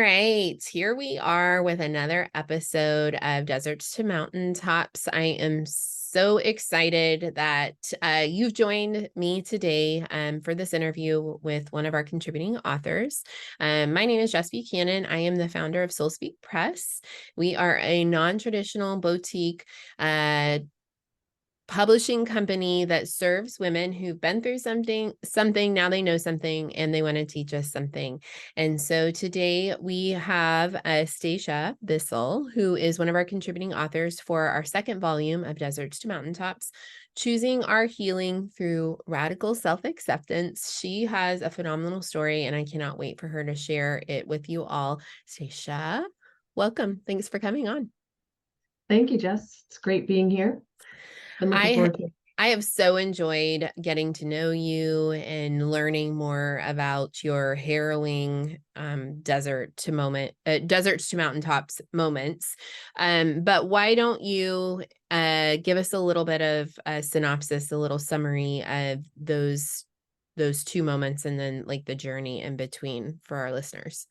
right, here we are with another episode of Deserts to Mountaintops. I am so excited that you've joined me today for this interview with one of our contributing authors. My name is Jess Buchanan. I am the founder of Soul Speak Press. We are a non-traditional boutique publishing company that serves women who've been through something, now they know something, and they want to teach us something. And so today we have Stacia Bissell, who is one of our contributing authors for our second volume of Deserts to Mountaintops, Choosing Our Healing Through Radical Self-Acceptance. She has a phenomenal story, and I cannot wait for her to share it with you all. Stacia, welcome. Thanks for coming on. Thank you, Jess. It's great being here. Been looking forward to it. I have so enjoyed getting to know you and learning more about your harrowing deserts to mountaintops moments. But why don't you give us a little bit of a synopsis, a little summary of those two moments, and then like the journey in between for our listeners?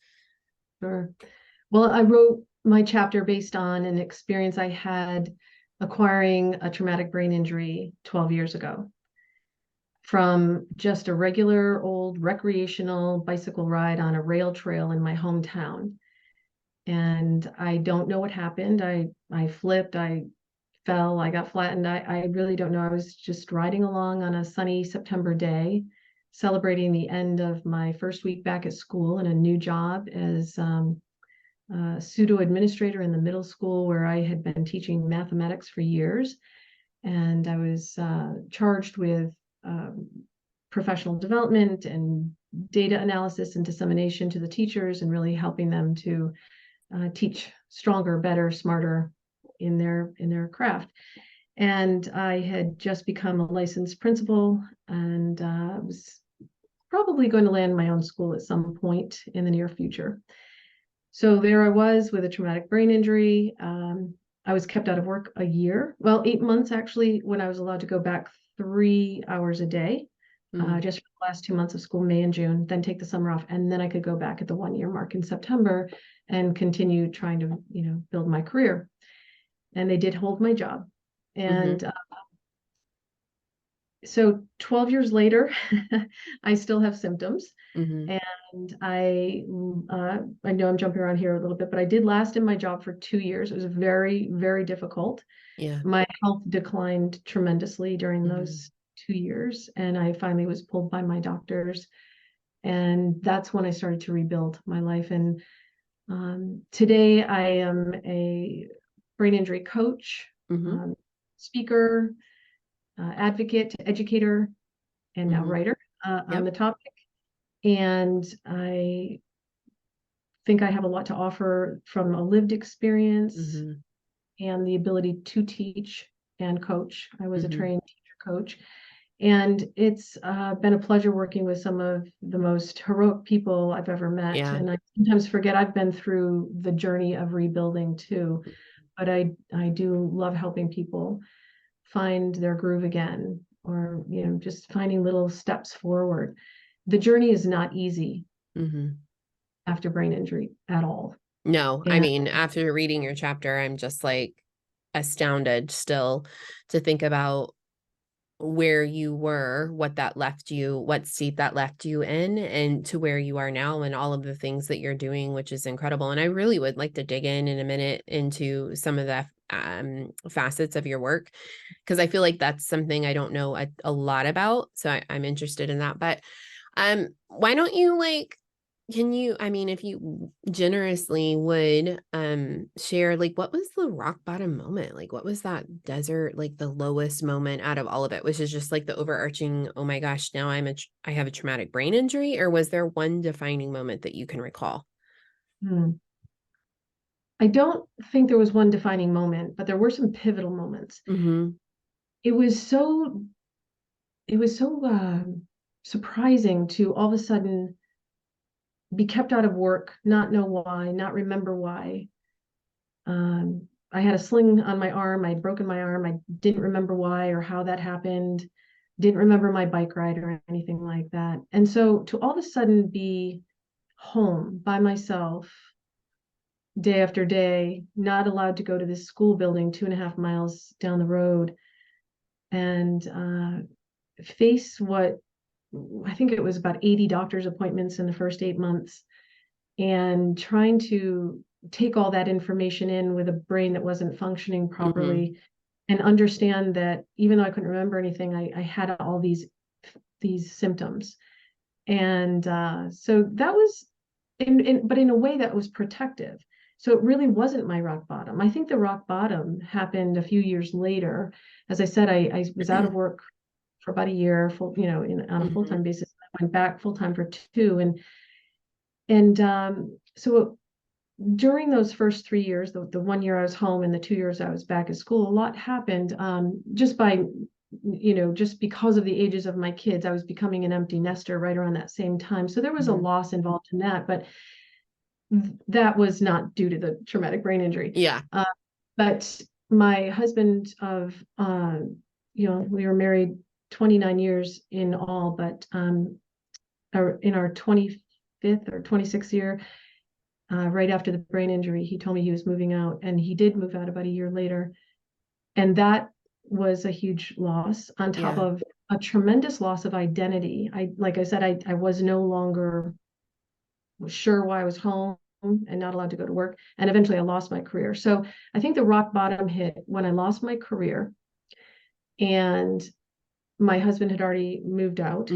Sure. Well, I wrote my chapter based on an experience I had acquiring a traumatic brain injury 12 years ago. From just a regular old recreational bicycle ride on a rail trail in my hometown. And I don't know what happened. I flipped, I fell, I got flattened. I really don't know. I was just riding along on a sunny September day, celebrating the end of my first week back at school and a new job as pseudo administrator in the middle school where I had been teaching mathematics for years. And I was charged with professional development and data analysis and dissemination to the teachers, and really helping them to teach stronger, better, smarter in their craft. And I had just become a licensed principal, and was probably going to land my own school at some point in the near future. So there I was with a traumatic brain injury. I was kept out of work a year, well, 8 months actually, when I was allowed to go back 3 hours a day, just for the last 2 months of school, May and June, then take the summer off. And then I could go back at the 1 year mark in September and continue trying to, build my career. And they did hold my job. And so 12 years later, I still have symptoms. And I know I'm jumping around here a little bit, but I did last in my job for 2 years. It was very, very difficult. Yeah. My health declined tremendously during those 2 years, and I finally was pulled by my doctors. And that's when I started to rebuild my life. And today I am a brain injury coach, speaker, advocate, educator, and now writer on the topic. And I think I have a lot to offer from a lived experience and the ability to teach and coach. I was a trained teacher coach. And it's been a pleasure working with some of the most heroic people I've ever met. Yeah. And I sometimes forget I've been through the journey of rebuilding too. But I do love helping people find their groove again, or just finding little steps forward. The journey is not easy after brain injury at all. No, I mean, after reading your chapter, I'm just like astounded still to think about where you were, what that left you, what state that left you in, and to where you are now, and all of the things that you're doing, which is incredible. And I really would like to dig in a minute into some of the facets of your work, because I feel like that's something I don't know a lot about. So I'm interested in that. But why don't you if you generously would share, like, what was the rock bottom moment? Like, what was that desert, like the lowest moment out of all of it, which is just like the overarching, oh my gosh, now I have a traumatic brain injury? Or was there one defining moment that you can recall? I don't think there was one defining moment, but there were some pivotal moments. It was so surprising to all of a sudden be kept out of work, not know why, not remember why. I had a sling on my arm. I'd broken my arm. I didn't remember why or how that happened. Didn't remember my bike ride or anything like that. And so to all of a sudden be home by myself day after day, not allowed to go to this school building 2.5 miles down the road, and face what I think it was about 80 doctor's appointments in the first 8 months, and trying to take all that information in with a brain that wasn't functioning properly, and understand that even though I couldn't remember anything, I had all these symptoms. And so that was but in a way that was protective. So it really wasn't my rock bottom. I think the rock bottom happened a few years later. As I said, I was out of work for about a year, on a full-time basis. I went back full-time for 2. And so during those first 3 years, the 1 year I was home and the 2 years I was back at school, a lot happened, just because of the ages of my kids. I was becoming an empty nester right around that same time. So there was a loss involved in that, but that was not due to the traumatic brain injury. Yeah. But my husband we were married 29 years in all, but in our 25th or 26th year, right after the brain injury, he told me he was moving out, and he did move out about a year later. And that was a huge loss on top of a tremendous loss of identity. Like I said, I was no longer sure why I was home and not allowed to go to work. And eventually I lost my career. So I think the rock bottom hit when I lost my career, and my husband had already moved out,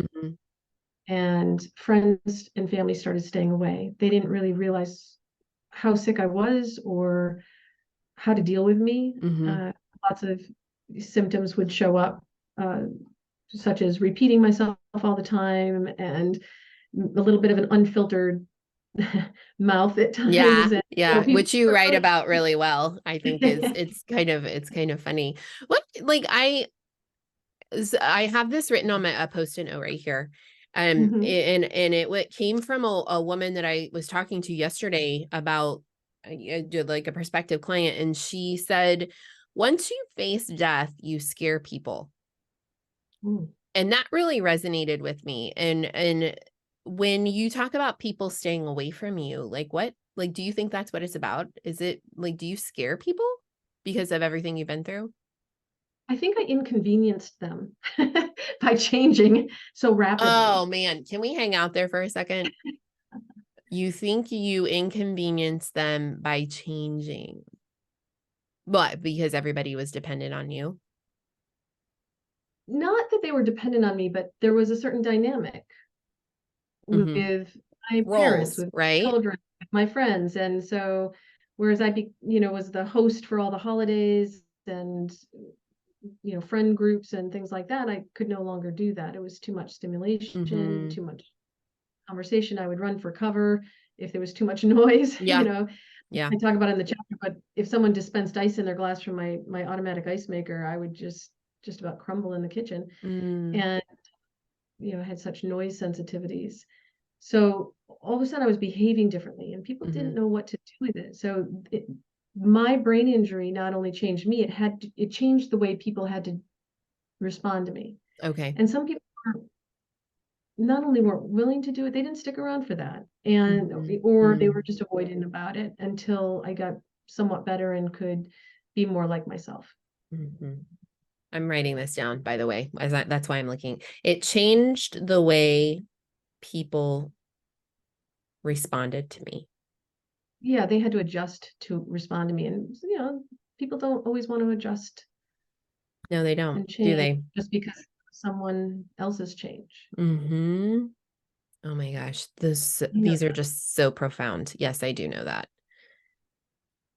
and friends and family started staying away. They didn't really realize how sick I was or how to deal with me. Lots of symptoms would show up, such as repeating myself all the time, and a little bit of an unfiltered mouth at times. Yeah, And, which you write about really well. I think it's kind of funny. What, like, I have this written on a Post-it note right here. And it came from a woman that I was talking to yesterday about, like, a prospective client, and she said, once you face death, you scare people. And that really resonated with me. And when you talk about people staying away from you, like, what, like, do you think that's what it's about? Is it like, do you scare people because of everything you've been through? I think I inconvenienced them by changing so rapidly. Oh man, can we hang out there for a second? You think you inconvenienced them by changing, but because everybody was dependent on you? Not that they were dependent on me, but there was a certain dynamic with my parents, Roles, with right? children, with my friends. And so whereas was the host for all the holidays and friend groups and things like that, I could no longer do that. It was too much stimulation, too much conversation. I would run for cover if there was too much noise. Yeah. I talk about it in the chapter, but if someone dispensed ice in their glass from my automatic ice maker, I would just about crumble in the kitchen. And I had such noise sensitivities. So all of a sudden I was behaving differently, and people didn't know what to do with it. So my brain injury not only changed me, it changed the way people had to respond to me. Okay. And some people not only weren't willing to do it, they didn't stick around for that. And or they were just avoidant about it until I got somewhat better and could be more like myself. I'm writing this down, by the way. That's why I'm looking. It changed the way people responded to me. Yeah, they had to adjust to respond to me. And people don't always want to adjust. No, they don't. And change Do they? just because someone else's change. Oh my gosh. These are just so profound. Yes, I do know that.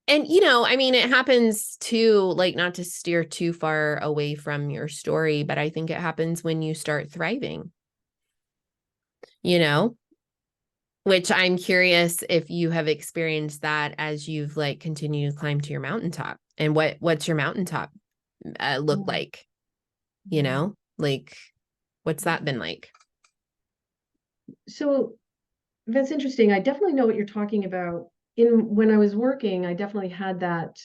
And, I mean, it happens too, like, not to steer too far away from your story, but I think it happens when you start thriving, which I'm curious if you have experienced that as you've, like, continued to climb to your mountaintop. And what's your mountaintop look like? Like, what's that been like? So that's interesting. I definitely know what you're talking about. When I was working, I definitely had that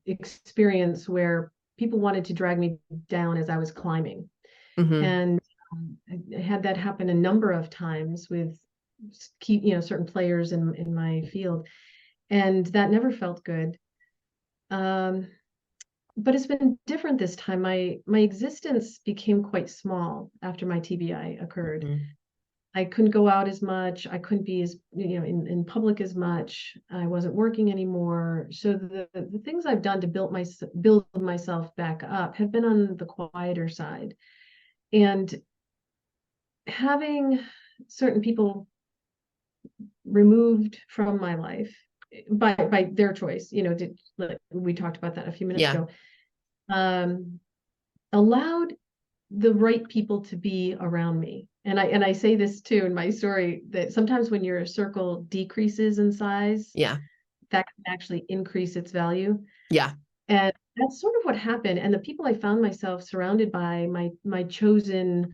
experience where people wanted to drag me down as I was climbing. And I had that happen a number of times with key, certain players in my field, and that never felt good. But it's been different this time. My existence became quite small after my TBI occurred. Mhm. I couldn't go out as much. I couldn't be as, in public as much. I wasn't working anymore. So the things I've done to build myself back up have been on the quieter side. And having certain people removed from my life by their choice, like we talked about that a few minutes Yeah. ago, allowed the right people to be around me. And I say this too in my story, that sometimes when your circle decreases in size, Yeah. that can actually increase its value. Yeah. And that's sort of what happened. And the people I found myself surrounded by, my chosen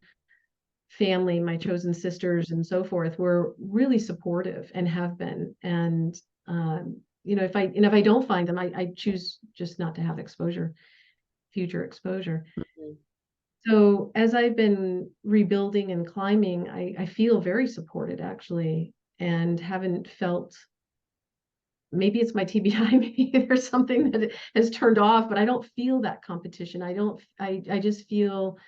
family, my chosen sisters and so forth, were really supportive and have been. And if I don't find them, I choose just not to have future exposure. Mhm. So as I've been rebuilding and climbing, I feel very supported actually, and haven't felt, maybe it's my TBI, maybe there's something that has turned off, but I don't feel that competition. I just feel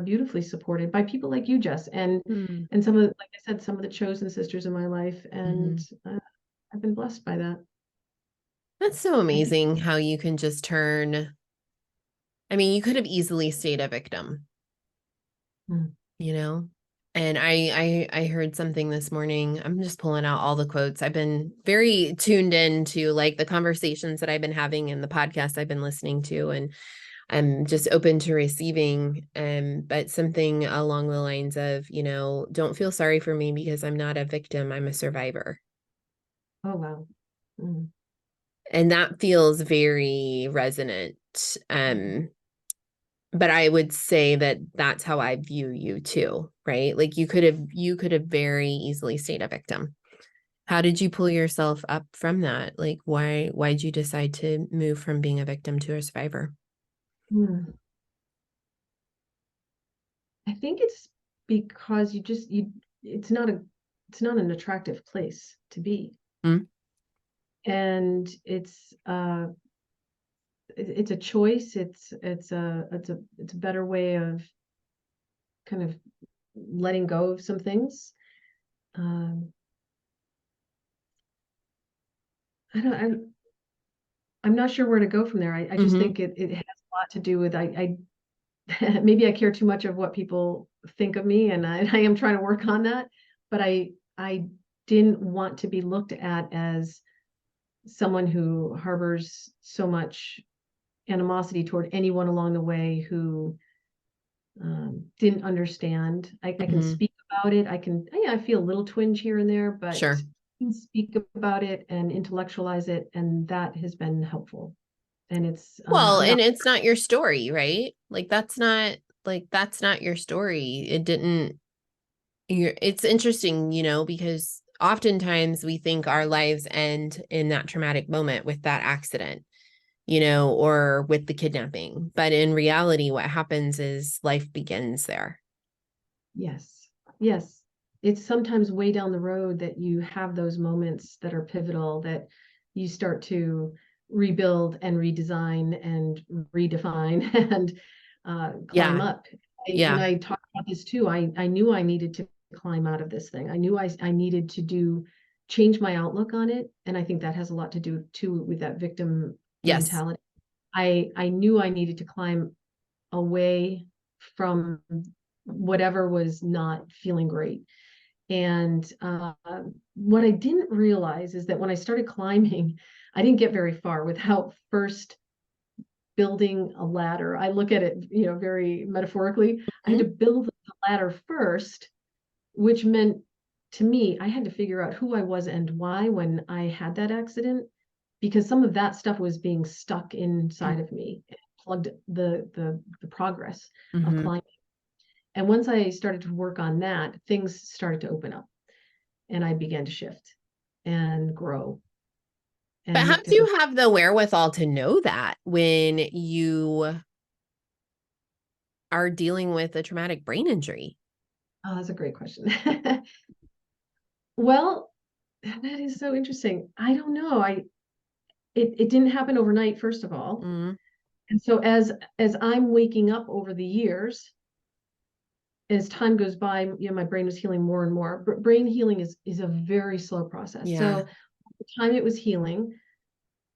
beautifully supported by people like you, Jess, Mm. and some of, like I said, some of the chosen sisters in my life, and Mhm. I've been blessed by that. That's so I think. amazing how you can just turn. I mean, you could have easily stayed a victim, Mm. you know? And I heard something this morning. I'm just pulling out all the quotes. I've been very tuned in to like the conversations that I've been having and the podcasts I've been listening to, and I'm just open to receiving. But something along the lines of, don't feel sorry for me because I'm not a victim, I'm a survivor. Oh wow. Mm. And that feels very resonant. Um, but I would say that that's how I view you too, right? Like you could have very easily stayed a victim. How did you pull yourself up from that? Like why'd you decide to move from being a victim to a survivor? Mm. I think it's because it's not an attractive place to be. Mm, And it's a choice. It's a better way of kind of letting go of some things. Um, I don't I'm not sure where to go from there. I just mm-hmm, think it has a lot to do with maybe I care too much of what people think of me, and I am trying to work on that. But I didn't want to be looked at as someone who harbors so much animosity toward anyone along the way who didn't understand. I can mm-hmm. speak about it. I feel a little twinge here and there, but Sure. I can speak about it and intellectualize it, and that has been helpful. And it's Well, now. and it's not your story, right? Like that's not your story. It didn't it's interesting, because oftentimes we think our lives end in that traumatic moment with that accident, or with the kidnapping. But in reality, what happens is life begins there. Yes, yes. It's sometimes way down the road that you have those moments that are pivotal, that you start to rebuild and redesign and redefine and climb Yeah. up. And Yeah. I talked about this too. I knew I needed to climb out of this thing. I knew I needed to change my outlook on it. And I think that has a lot to do too with that victim Yes. mentality. I knew I needed to climb away from whatever was not feeling great. And what I didn't realize is that when I started climbing, I didn't get very far without first building a ladder. I look at it, very metaphorically. I had to Mhm. build the ladder first, which meant to me, I had to figure out who I was and why when I had that accident, because some of that stuff was being stuck inside of me. It plugged the progress of Mhm. climbing. And once I started to work on that, things started to open up and I began to shift and grow But and how make do different. you have the wherewithal to know that when you are dealing with a traumatic brain injury? Oh, that's a great question. Well, that is so interesting. I don't know. It didn't happen overnight, first of all. Mm, And so as I'm waking up over the years, as time goes by, my brain was healing more and more. Brain healing is a very slow process. yeah. So the time it was healing,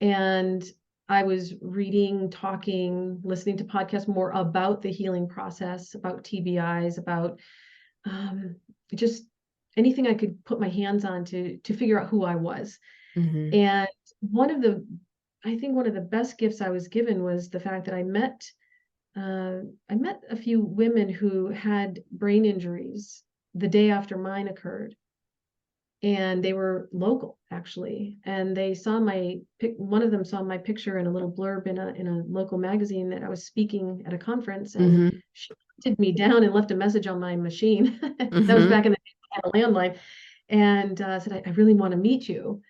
and I was reading, talking, listening to podcasts more about the healing process, about TBIs, about um, just anything I could put my hands on to figure out who I was. Mm-hmm. And I think one of the best gifts I was given was the fact that I met a few women who had brain injuries the day after mine occurred, and they were local actually, and they saw one of them saw my picture in a little blurb in a local magazine that I was speaking at a conference, and Mm-hmm. she hunted me down and left a message on my machine. That was Mm-hmm. back in the day I had a landline, and said, I really want to meet you.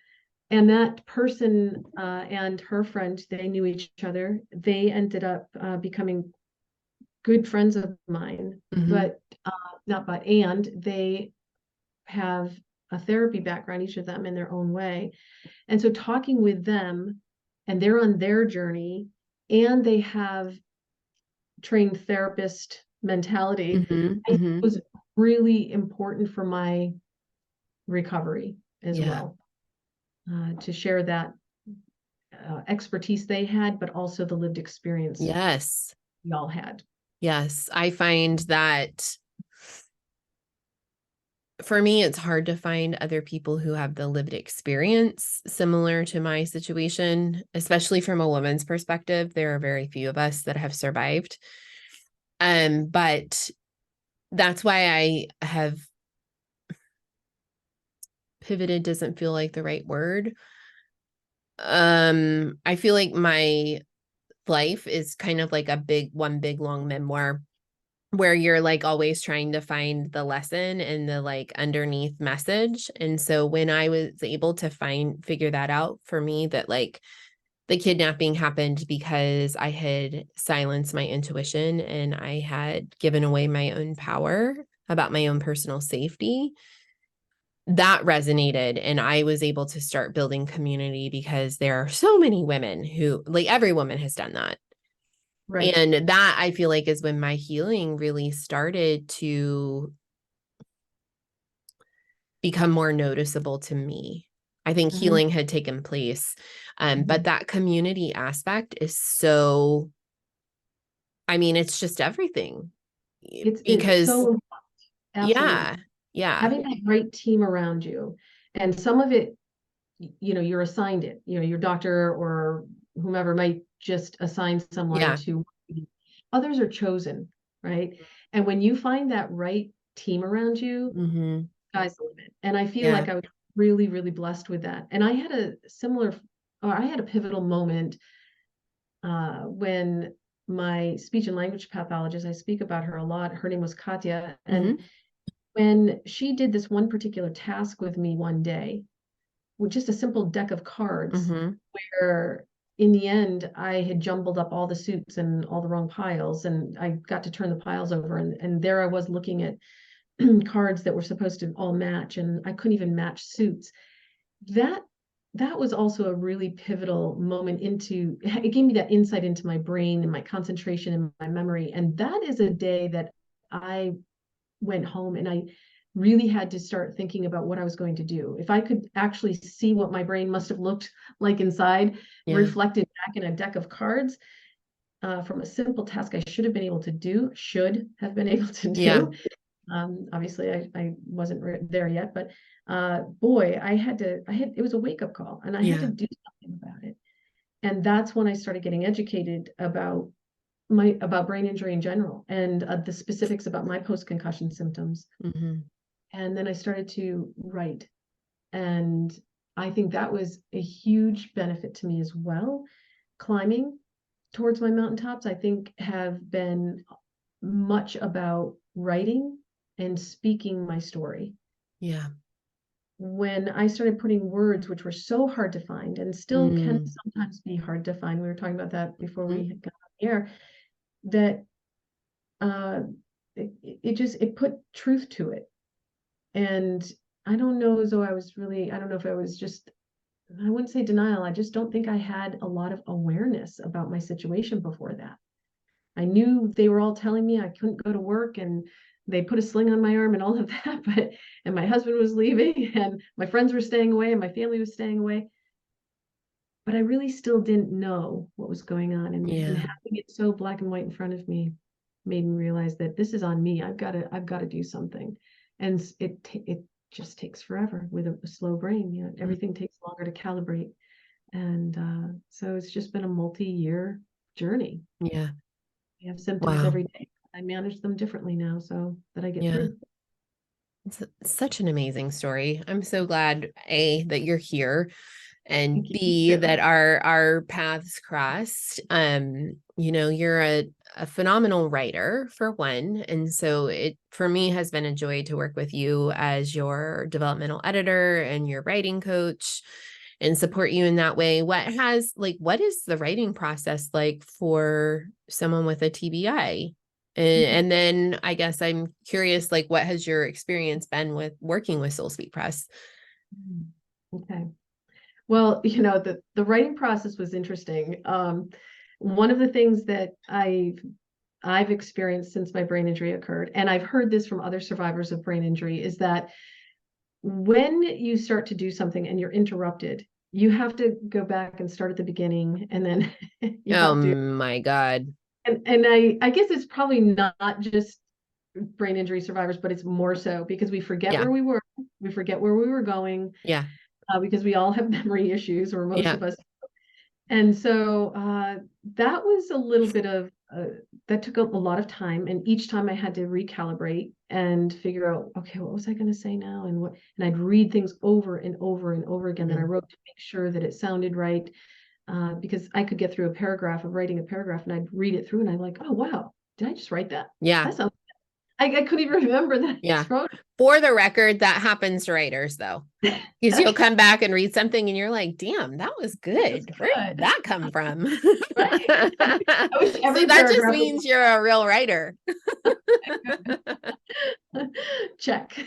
And that person and her friend, they knew each other. They ended up becoming good friends of mine, Mm-hmm. but not but, and they have a therapy background, each of them in their own way. And so talking with them, and they're on their journey, and they have trained therapist mentality, Mm-hmm. I think Mm-hmm. was really important for my recovery as Yeah. well, to share that expertise they had, but also the lived experience Yes. we all had. Yes. I find that for me, it's hard to find other people who have the lived experience similar to my situation, especially from a woman's perspective. There are very few of us that have survived. But that's why I have pivoted, doesn't feel like the right word. I feel like my life is kind of like one big long memoir where you're like always trying to find the lesson and the like underneath message. And so when I was able to figure that out for me, that like the kidnapping happened because I had silenced my intuition and I had given away my own power about my own personal safety, that resonated. And I was able to start building community because there are so many women who, like, every woman has done that. Right. And that I feel like is when my healing really started to become more noticeable to me. I think Mhm. healing had taken place. But Mhm. that community aspect is so, I mean, it's just everything It's because, so absolutely yeah, yeah, having that right team around you, and some of it, you're assigned it. Your doctor or whomever might just assign someone yeah, to. Others are chosen, right? And when you find that right team around you, mm-hmm, sky's the limit. And I feel yeah, like I was really, really blessed with that. And I had a pivotal moment when my speech and language pathologist, I speak about her a lot. Her name was Katya. mm-hmm, And when she did this one particular task with me one day, with just a simple deck of cards, mm-hmm, where in the end I had jumbled up all the suits and all the wrong piles, and I got to turn the piles over, and there I was looking at cards that were supposed to all match, and I couldn't even match suits. That that was also a really pivotal moment into it gave me that insight into my brain and my concentration and my memory. And that is a day that I went home and I really had to start thinking about what I was going to do. If I could actually see what my brain must have looked like inside, yeah, reflected back in a deck of cards, from a simple task I should have been able to yeah, do. Obviously, I wasn't there yet, but boy, it was a wake up call, and I had to yeah, do something about it. And that's when I started getting educated about brain injury in general, and the specifics about my post concussion symptoms. mm-hmm, And then I started to write, and I think that was a huge benefit to me as well. Climbing towards my mountaintops, I think, have been much about writing and speaking my story. yeah, When I started putting words, which were so hard to find and still can mm-hmm, sometimes be hard to find, we were talking about that before we had got on the air, that uh, it put truth to it. And I don't know as though I was really, I don't know if I was just, I wouldn't say denial. I just don't think I had a lot of awareness about my situation before that. I knew they were all telling me I couldn't go to work, and they put a sling on my arm and all of that, but, and my husband was leaving and my friends were staying away and my family was staying away. But I really still didn't know what was going on. And Yeah. having it so black and white in front of me made me realize that this is on me. I've got to do something. And it just takes forever with a slow brain. You know, everything takes longer to calibrate. And so it's just been a multi-year journey. Yeah. I have symptoms Wow. every day. I manage them differently now so that I get Yeah. through. It's such an amazing story. I'm so glad, A, that you're here, and Thank you. B, that our paths crossed. You're a phenomenal writer, for one. And so it, for me, has been a joy to work with you as your developmental editor and your writing coach and support you in that way. What is the writing process like for someone with a TBI? And then I guess I'm curious, like, what has your experience been with working with Soul Speak Press? Okay. Well, the writing process was interesting. One of the things that I've experienced since my brain injury occurred, and I've heard this from other survivors of brain injury, is that when you start to do something and you're interrupted, you have to go back and start at the beginning, and then you Oh have to, my God. and I guess it's probably not just brain injury survivors, but it's more so because we forget Yeah. where we were, we forget where we were going, Yeah. because we all have memory issues, or most Yeah. of us. And so that was a little bit of, that took a lot of time. And each time I had to recalibrate and figure out, okay, what was I going to say now? And I'd read things over and over and over again that I Mhm. wrote to make sure that it sounded right. Because I could get through a paragraph of writing a paragraph and I'd read it through and I'm like, oh, wow, did I just write that? Yeah. That sounds, I couldn't even remember that I Yeah. just wrote For the record, that happens to writers, though. Because you'll come back and read something and you're like, damn, that was that was good. Where did good. that come from? Right. I wish See, every that just paragraph was means you're a real writer. check.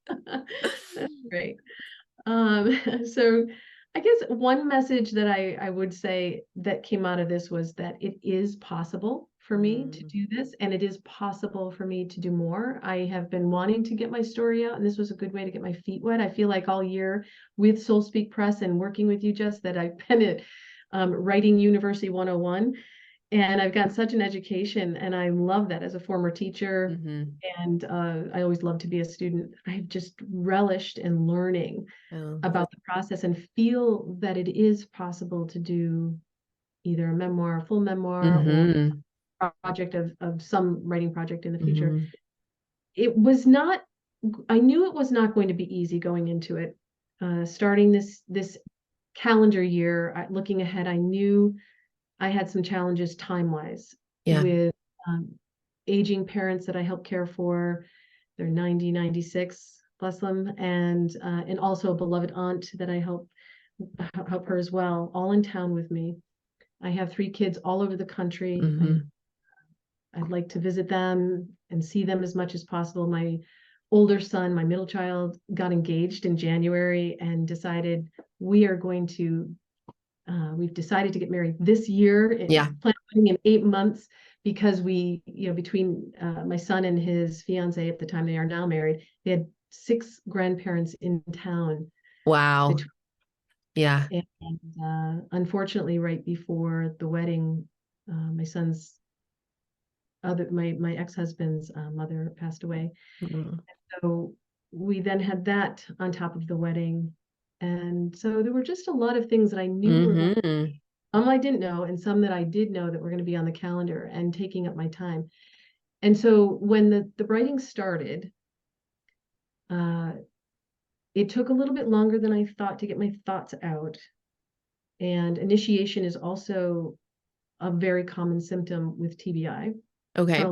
That's great. So I guess one message that I would say that came out of this was that it is possible for me to Mm, do this, and it is possible for me to do more. I have been wanting to get my story out, and this was a good way to get my feet wet. I feel like all year with Soul Speak Press and working with you, Jess, that I've been at Writing University 101, and I've gotten such an education, and I love that as a former teacher. mhm. And I always love to be a student. I've just relished in learning Oh, about the process and feel that it is possible to do either a memoir, a full memoir, or mhm. a project of some writing project in the future. Mhm. It was not, I knew it was not going to be easy going into it. Starting this calendar year, looking ahead, I knew I had some challenges time-wise Yeah. with aging parents that I help care for. They're 90, 96, bless them, and also a beloved aunt that I help her as well, all in town with me. I have 3 kids all over the country. Mhm. I'd like to visit them and see them as much as possible. My older son, my middle child, got engaged in January and decided we are going to we've decided to get married this year, Yeah. planning in 8 months, because between my son and his fiance at the time, they are now married, they had 6 grandparents in town Wow. between, Yeah. and unfortunately, right before the wedding, my son's my ex-husband's mother passed away. Mm. So we then had that on top of the wedding. And so there were just a lot of things that I knew were going, Mhm. some I didn't know, and some that I did know that were going to be on the calendar and taking up my time. And so when the writing started, uh, it took a little bit longer than I thought to get my thoughts out. And initiation is also a very common symptom with TBI, Okay.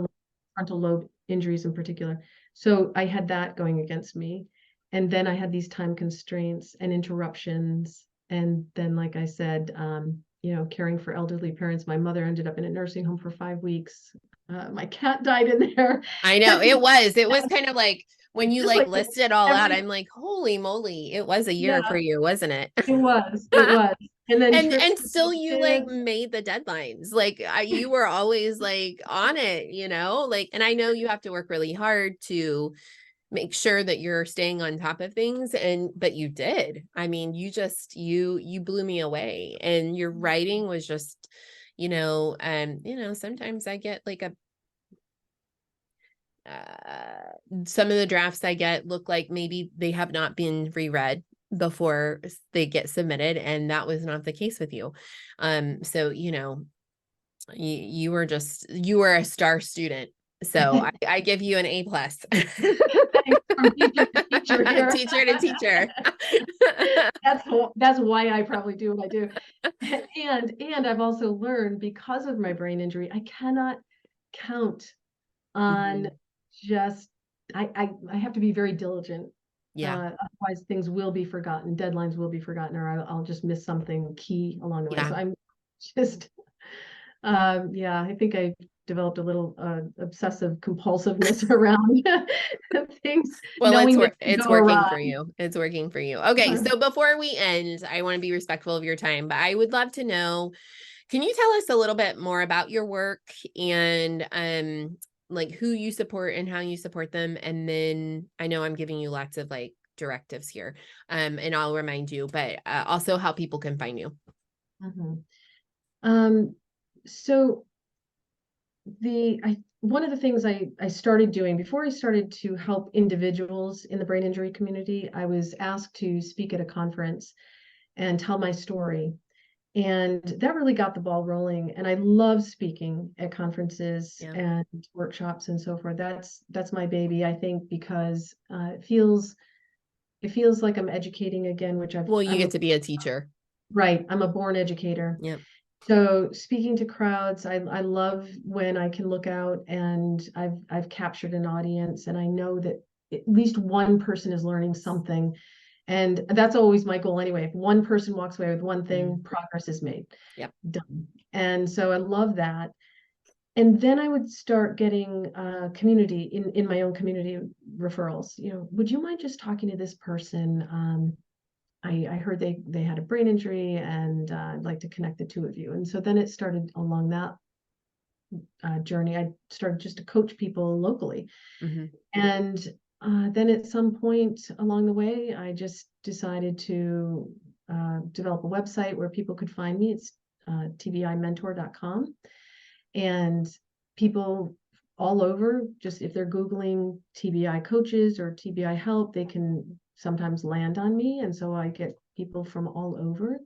frontal lobe injuries in particular. So I had that going against me. And then I had these time constraints and interruptions. And then, like I said, caring for elderly parents. My mother ended up in a nursing home for 5 weeks. My cat died in there. I know it was kind of like When you just like like list it all out, every, I'm like, holy moly, it was a year for yeah, you, wasn't it? it was. And then trips And for still the you like kids. made the deadlines. Like you were always like on it, you know? Like, and I know you have to work really hard to make sure that you're staying on top of things, and but you did. I mean, you blew me away, and your writing was just, sometimes I get like a some of the drafts I get look like maybe they have not been reread before they get submitted, and that was not the case with you. So you were a star student. So I give you an A plus. Thanks, from teacher to teacher here. Teacher to teacher. That's why I probably do what I do. And I've also learned, because of my brain injury, I cannot count on Mhm. just I have to be very diligent. Yeah. Otherwise things will be forgotten, deadlines will be forgotten, or I'll just miss something key along the way. So Yeah. I'm just yeah, I think I developed a little obsessive compulsiveness around things, Well, knowing they could it's go working for awry. you. It's working for you. Okay, so before we end, I want to be respectful of your time, but I would love to know, can you tell us a little bit more about your work and like who you support and how you support them? And then I know I'm giving you lots of like directives here. And I'll remind you, but also how people can find you. Mhm. Um, so one of the things I started doing before I started to help individuals in the brain injury community, I was asked to speak at a conference and tell my story. And that really got the ball rolling. And I love speaking at conferences Yeah. and workshops and so forth. That's my baby, I think, because it feels like I'm educating again, which Well, you I'm get to be a teacher. right. I'm a born educator. Yeah. So speaking to crowds, I love when I can look out and I've captured an audience, and I know that at least one person is learning something. And that's always my goal anyway. If one person walks away with one thing, Mm. progress is made. Yep. Done. And so I love that. And then I would start getting community in my own community referrals. Would you mind just talking to this person? I heard they had a brain injury, and I'd like to connect the two of you. And so then it started along that journey. I started just to coach people locally. Hmm. And then at some point along the way, I just decided to develop a website where people could find me. It's tbimentor.com. And people all over, just if they're Googling TBI coaches or TBI help, they can sometimes land on me. And so I get people from all over.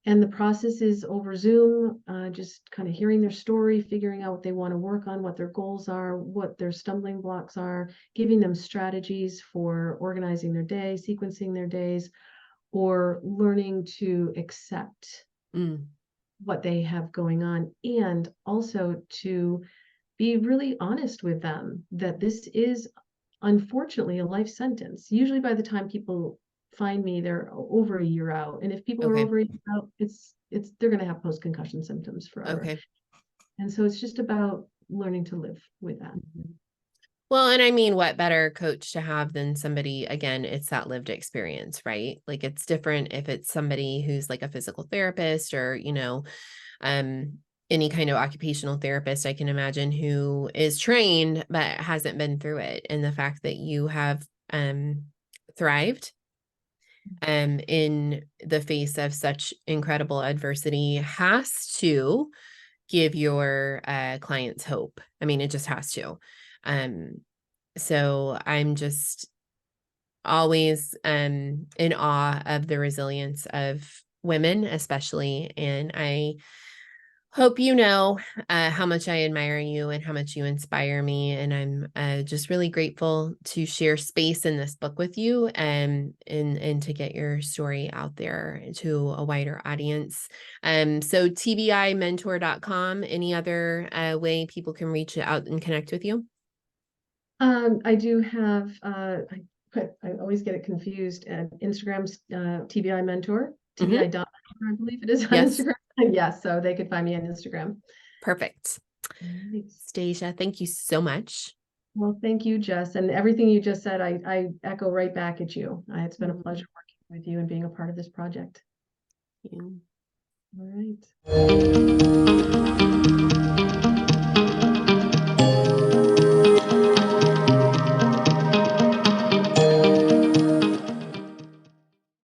And the process is over Zoom, just kind of hearing their story, figuring out what they want to work on, what their goals are, what their stumbling blocks are, giving them strategies for organizing their day, sequencing their days, or learning to accept Mm. what they have going on, and also to be really honest with them that this is unfortunately a life sentence. Usually by the time people find me, they're over a year out. And if people are Okay. over a year out, it's they're going to have post-concussion symptoms forever. Okay. And so it's just about learning to live with that. Mhm. Well, and I mean, what better coach to have than somebody, again, it's that lived experience, right? Like it's different if it's somebody who's like a physical therapist or, um, any kind of occupational therapist, I can imagine, who is trained but hasn't been through it. And the fact that you have thrived in the face of such incredible adversity has to give your clients hope. I mean, it just has to. Um, so I'm just always in awe of the resilience of women, especially. And I hope you know how much I admire you and how much you inspire me. And I'm just really grateful to share space in this book with you and to get your story out there to a wider audience. So tbimentor.com, any other way people can reach out and connect with you? I do have, I always get it confused. Instagram's TBI Mentor, Hmm. TBI dot mentor, I believe it is on Yes, Instagram. Yes, so they could find me on Instagram. perfect. Nice. Stacia, thank you so much. Well, thank you, Jess. And everything you just said, I echo right back at you. It's been a Mm, pleasure working with you and being a part of this project. yeah. All right.